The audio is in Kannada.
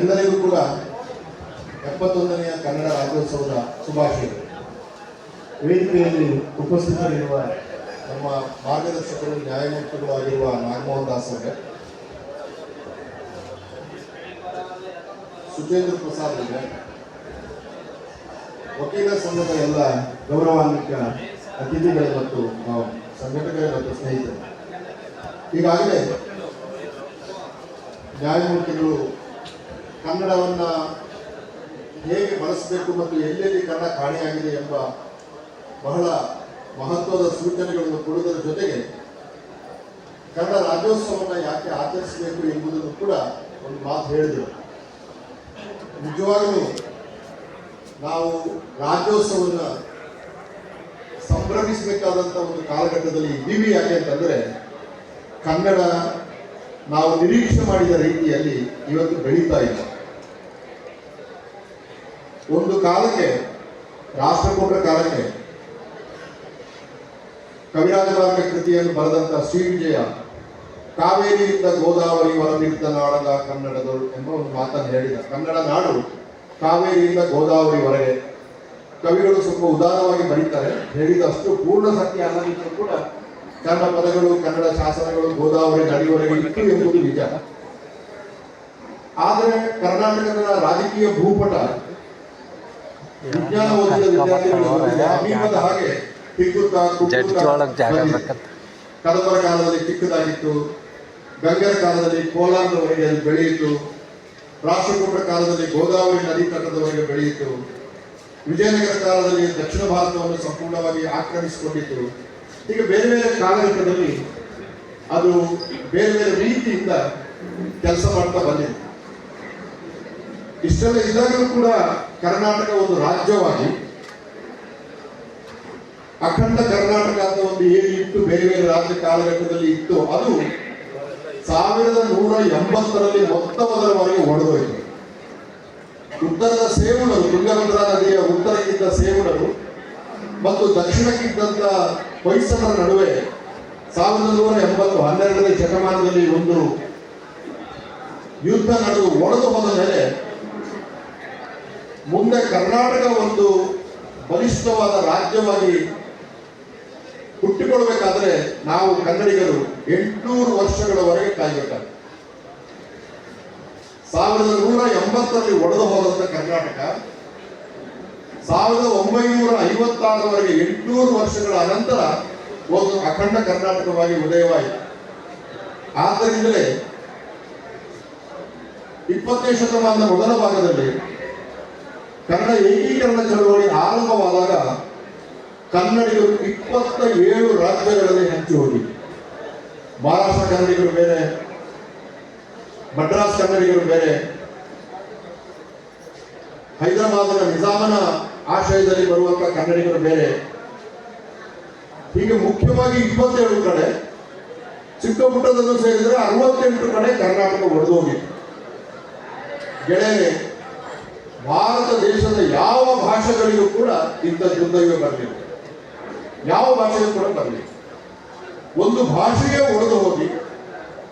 ಎಲ್ಲರಿಗೂ ಕೂಡ 71ನೇ ಕನ್ನಡ ರಾಜ್ಯೋತ್ಸವದ ಶುಭಾಶಯಗಳು. ವೇದಿಕೆಯಲ್ಲಿ ಉಪಸ್ಥಿತರಿರುವ ನಮ್ಮ ಮಾರ್ಗದರ್ಶಕರು ನ್ಯಾಯಮೂರ್ತಿಗಳು ಆಗಿರುವ ನಾಗಮೋಹನ್ ದಾಸ್ ಅವರೇ, ಸುಚೇಂದ್ರ ಪ್ರಸಾದ್ ಅವರೇ, ವಕೀಲ ಸಂಘದ ಎಲ್ಲ ಗೌರವಾನ್ವಿತ ಅತಿಥಿಗಳು ಮತ್ತು ಸಂಘಟಕರು ಮತ್ತು ಸ್ನೇಹಿತರು, ಈಗಾಗಲೇ ನ್ಯಾಯಮೂರ್ತಿಗಳು ಕನ್ನಡವನ್ನು ಹೇಗೆ ಬಳಸಬೇಕು ಮತ್ತು ಎಲ್ಲೆಲ್ಲಿ ಕನ್ನಡ ಕಾಣೆಯಾಗಿದೆ ಎಂಬ ಬಹಳ ಮಹತ್ವದ ಸೂಚನೆಗಳನ್ನು ಕೊಡುವುದರ ಜೊತೆಗೆ ಕನ್ನಡ ರಾಜ್ಯೋತ್ಸವವನ್ನು ಯಾಕೆ ಆಚರಿಸಬೇಕು ಎಂಬುದನ್ನು ಕೂಡ ಒಂದು ಮಾತು ಹೇಳಿದರು. ನಿಜವಾಗಲೂ ನಾವು ರಾಜ್ಯೋತ್ಸವವನ್ನು ಸಂಭ್ರಮಿಸಬೇಕಾದಂಥ ಒಂದು ಕಾಲಘಟ್ಟದಲ್ಲಿ ಇದ್ದೀವಿ. ಯಾಕೆ ಅಂತಂದರೆ ಕನ್ನಡ ನಾವು ನಿರೀಕ್ಷೆ ಮಾಡಿದ ರೀತಿಯಲ್ಲಿ ಇವತ್ತು ಬೆಳೀತಾ ಇಲ್ಲ. ಒಂದು ಕಾಲಕ್ಕೆ, ರಾಷ್ಟ್ರಕೂಟರ ಕಾಲಕ್ಕೆ ಕವಿರಾಜಮಾರ್ಗ ಕೃತಿಯನ್ನು ಬರೆದಂಥ ಶ್ರೀ ವಿಜಯ ಕಾವೇರಿಯಿಂದ ಗೋದಾವರಿ ಹೊರಬಿದ್ದ ನಾಡದ ಕನ್ನಡದವರು ಎಂಬ ಒಂದು ಮಾತನ್ನು ಹೇಳಿದ. ಕನ್ನಡ ನಾಡು ಕಾವೇರಿಯಿಂದ ಗೋದಾವರಿವರೆಗೆ. ಕವಿಗಳು ಸ್ವಲ್ಪ ಉದಾರವಾಗಿ ಬರೀತಾರೆ, ಹೇಳಿದಷ್ಟು ಪೂರ್ಣ ಸತ್ಯ ಅಲ್ಲದಿದ್ದರೂ ಕೂಡ ಕನ್ನಡ ಪದಗಳು, ಕನ್ನಡ ಶಾಸನಗಳು ಗೋದಾವರಿ ನದಿವರೆಗೆ ಇತ್ತು ಎಂಬುದು ನಿಜ. ಆದರೆ ಕರ್ನಾಟಕದ ರಾಜಕೀಯ ಭೂಪಟ ವಿಜ್ಞಾನ ಓದಿದ ವಿದ್ಯಾರ್ಥಿಗಳು ಸಮೀಪದ ಹಾಗೆ ತಿಕ್ಕುತ್ತಾ ಕದಂಬರ ಕಾಲದಲ್ಲಿ ಚಿಕ್ಕದಾಗಿತ್ತು, ಗಂಗರ ಕಾಲದಲ್ಲಿ ಕೋಲಾರದವರೆಗೆ ಅದು ಬೆಳೆಯಿತು, ರಾಷ್ಟ್ರಕೂಟರ ಕಾಲದಲ್ಲಿ ಗೋದಾವರಿ ನದಿ ತಟದವರೆಗೆ ಬೆಳೆಯಿತು, ವಿಜಯನಗರ ಕಾಲದಲ್ಲಿ ದಕ್ಷಿಣ ಭಾರತವನ್ನು ಸಂಪೂರ್ಣವಾಗಿ ಆಕ್ರಮಿಸಿಕೊಂಡಿತ್ತು. ಈಗ ಬೇರೆ ಬೇರೆ ಕಾಲಘಟ್ಟದಲ್ಲಿ ಅದು ಬೇರೆ ಬೇರೆ ರೀತಿಯಿಂದ ಕೆಲಸ ಮಾಡ್ತಾ ಬಂದಿದೆ. ಇಷ್ಟೆಲ್ಲ ಇದ್ದಾಗಲೂ ಕೂಡ ಕರ್ನಾಟಕ ಒಂದು ರಾಜ್ಯವಾಗಿ ಅಖಂಡ ಕರ್ನಾಟಕ ಅಂತ ಒಂದು ಏನು ಇತ್ತು, ಬೇರೆ ಬೇರೆ ರಾಜ್ಯ ಕಾಲಘಟ್ಟದಲ್ಲಿ ಇತ್ತು, ಅದು 1180ರಲ್ಲಿ ಮೊತ್ತ ಮೊದಲವರೆಗೆ ಒಡೆದೋಯ್ತು. ಉತ್ತರದ ಸೇವಣರು, ತುಂಗಭದ್ರಾ ನದಿಯ ಉತ್ತರಕ್ಕಿದ್ದ ಸೇವಣರು ಮತ್ತು ದಕ್ಷಿಣಕ್ಕಿದ್ದಂಥ ಹೊಯ್ಸಳರ ನಡುವೆ 1212ನೇ ಶತಮಾನದಲ್ಲಿ ಒಂದು ಯುದ್ಧ ನಡೆದು ಒಡೆದು ಹೋದ ಮೇಲೆ ಮುಂದೆ ಕರ್ನಾಟಕ ಒಂದು ಬಲಿಷ್ಠವಾದ ರಾಜ್ಯವಾಗಿ ಹುಟ್ಟಿಕೊಳ್ಬೇಕಾದ್ರೆ ನಾವು ಕನ್ನಡಿಗರು 800 ವರ್ಷಗಳವರೆಗೆ ಕಾಯಬೇಕಾಗುತ್ತೆ. 1180ರಲ್ಲಿ ಒಡೆದು ಹೋದಂಥ ಕರ್ನಾಟಕ 1956ರವರೆಗೆ 800 ವರ್ಷಗಳ ಅನಂತರ ಒಂದು ಅಖಂಡ ಕರ್ನಾಟಕವಾಗಿ ಉದಯವಾಯಿತು. ಆದ್ದರಿಂದಲೇ 20ನೇ ಶತಮಾನದ ಮೊದಲ ಭಾಗದಲ್ಲಿ ಕನ್ನಡ ಏಕೀಕರಣ ಚಳವಳಿ ಆರಂಭವಾದಾಗ ಕನ್ನಡಿಗರು 27 ರಾಜ್ಯಗಳಲ್ಲಿ ಹಂಚಿ ಹೋಗಿ, ಮಹಾರಾಷ್ಟ್ರ ಕನ್ನಡಿಗರು ಬೇರೆ, ಮಡ್ರಾಸ್ ಕನ್ನಡಿಗರು ಬೇರೆ, ಹೈದರಾಬಾದಿನ ನಿಜಾಮನ ಆಶ್ರಯದಲ್ಲಿ ಬರುವಂತ ಕನ್ನಡಿಗರು ಬೇರೆ, ಹೀಗೆ ಮುಖ್ಯವಾಗಿ 27 ಕಡೆ, ಚಿಕ್ಕ ಪುಟ್ಟದನ್ನು ಸೇರಿದರೆ 68 ಕಡೆ ಕರ್ನಾಟಕ ಒಡೆದು ಹೋಗಿತ್ತು. ಗೆಳೆಯರೆ, ಭಾರತ ದೇಶದ ಯಾವ ಭಾಷೆಗಳಿಗೂ ಕೂಡ ಇಂಥ ಯುದ್ಧವೇ ಬರಲಿಲ್ಲ, ಯಾವ ಭಾಷೆಗೂ ಕೂಡ ಬರಲಿಲ್ಲ. ಒಂದು ಭಾಷೆಗೆ ಒಡೆದು ಹೋಗಿ